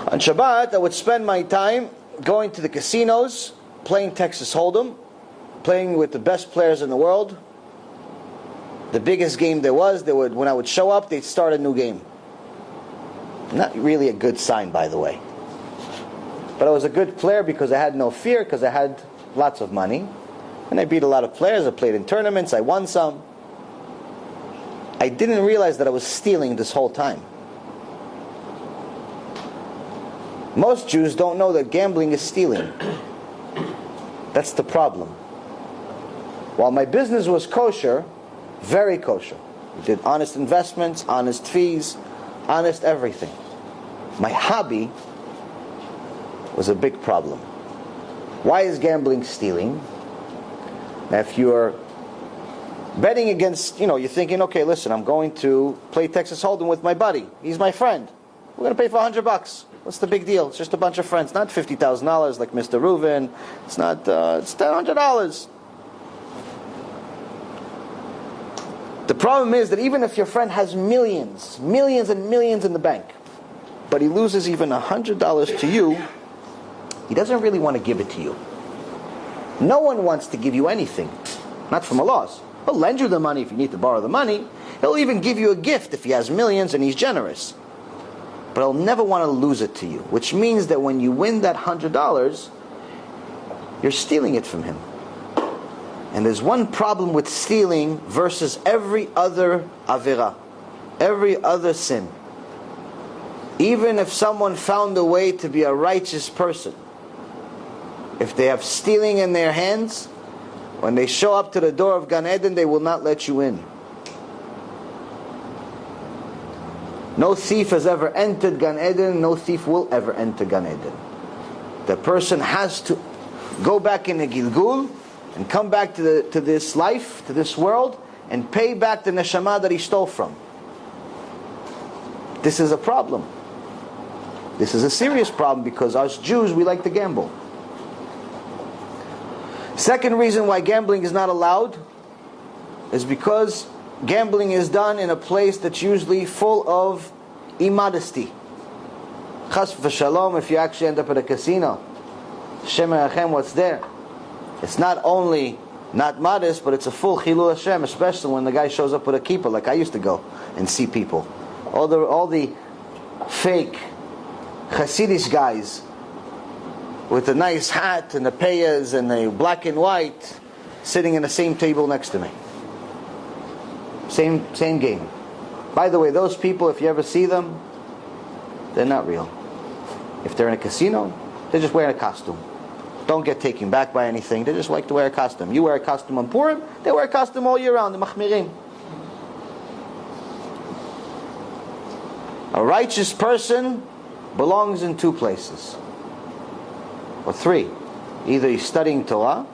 On Shabbat, I would spend my time going to the casinos, playing Texas Hold'em, playing with the best players in the world. The biggest game there was, when I would show up, they'd start a new game. Not really a good sign, by the way. But I was a good player because I had no fear, because I had lots of money. And I beat a lot of players. I played in tournaments. I won some. I didn't realize that I was stealing this whole time. Most Jews don't know that gambling is stealing. That's the problem. While my business was kosher, very kosher. We did honest investments, honest fees, honest everything. My hobby was a big problem. Why is gambling stealing? Now, if you're betting against, you're thinking, okay, listen, I'm going to play Texas Hold'em with my buddy. He's my friend. We're going to pay for $100. What's the big deal? It's just a bunch of friends. Not $50,000 like Mr. Reuven. It's not. It's $100. The problem is that even if your friend has millions and millions in the bank, but he loses even $100 to you, he doesn't really want to give it to you. No one wants to give you anything, not from a loss. He'll lend you the money if you need to borrow the money. He'll even give you a gift if he has millions and he's generous. But he'll never want to lose it to you, which means that when you win that $100, you're stealing it from him. And there's one problem with stealing versus every other avera, every other sin. Even if someone found a way to be a righteous person, if they have stealing in their hands, when they show up to the door of Gan Eden, they will not let you in. No thief has ever entered Gan Eden, no thief will ever enter Gan Eden. The person has to go back in the Gilgul and come back to this life, to this world, and pay back the neshama that he stole from. This is a problem. This is a serious problem because us Jews, we like to gamble. Second reason why gambling is not allowed is because gambling is done in a place that's usually full of immodesty. Chas v'shalom, if you actually end up at a casino, Shem Erachem, what's there? It's not only not modest, but it's a full chilul Hashem, especially when the guy shows up with a kippah, like I used to go and see people. All the fake Hasidish guys with a nice hat and the payas and the black and white sitting in the same table next to me. Same game. By the way, those people, if you ever see them, they're not real. If they're in a casino, they're just wearing a costume. Don't get taken back by anything. They just like to wear a costume. You wear a costume on Purim, they wear a costume all year round. The machmirim. A righteous person belongs in two places. Or three. Either he's studying Torah,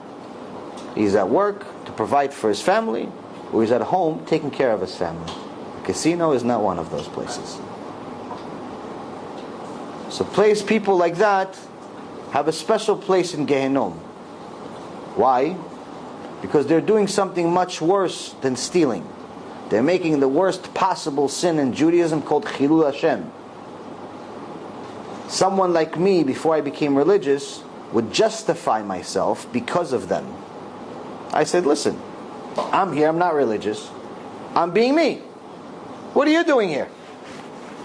he's at work to provide for his family, or he's at home taking care of his family. The casino is not one of those places. So people like that have a special place in Gehenom. Why? Because they're doing something much worse than stealing. They're making the worst possible sin in Judaism called Chilul Hashem. Someone like me, before I became religious, would justify myself because of them. I said, listen, I'm here, I'm not religious. I'm being me. What are you doing here?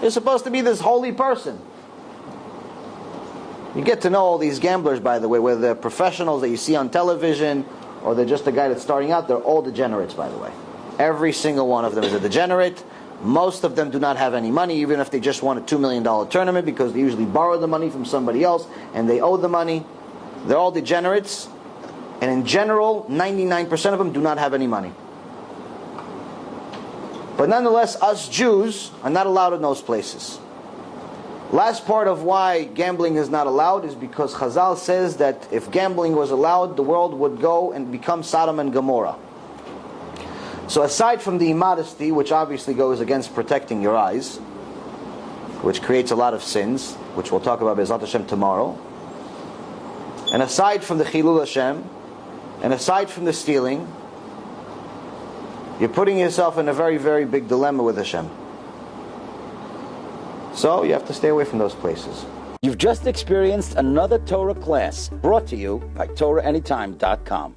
You're supposed to be this holy person. You get to know all these gamblers, by the way, whether they're professionals that you see on television or they're just a guy that's starting out, they're all degenerates, by the way. Every single one of them is a degenerate. Most of them do not have any money, even if they just won a $2 million tournament, because they usually borrow the money from somebody else and they owe the money. They're all degenerates. And in general, 99% of them do not have any money. But nonetheless, us Jews are not allowed in those places. Last part of why gambling is not allowed is because Chazal says that if gambling was allowed, the world would go and become Sodom and Gomorrah. So aside from the immodesty, which obviously goes against protecting your eyes, which creates a lot of sins, which we'll talk about Be'ezrat Hashem tomorrow, and aside from the Chilul Hashem, and aside from the stealing, you're putting yourself in a very, very big dilemma with Hashem. So you have to stay away from those places. You've just experienced another Torah class brought to you by TorahAnytime.com.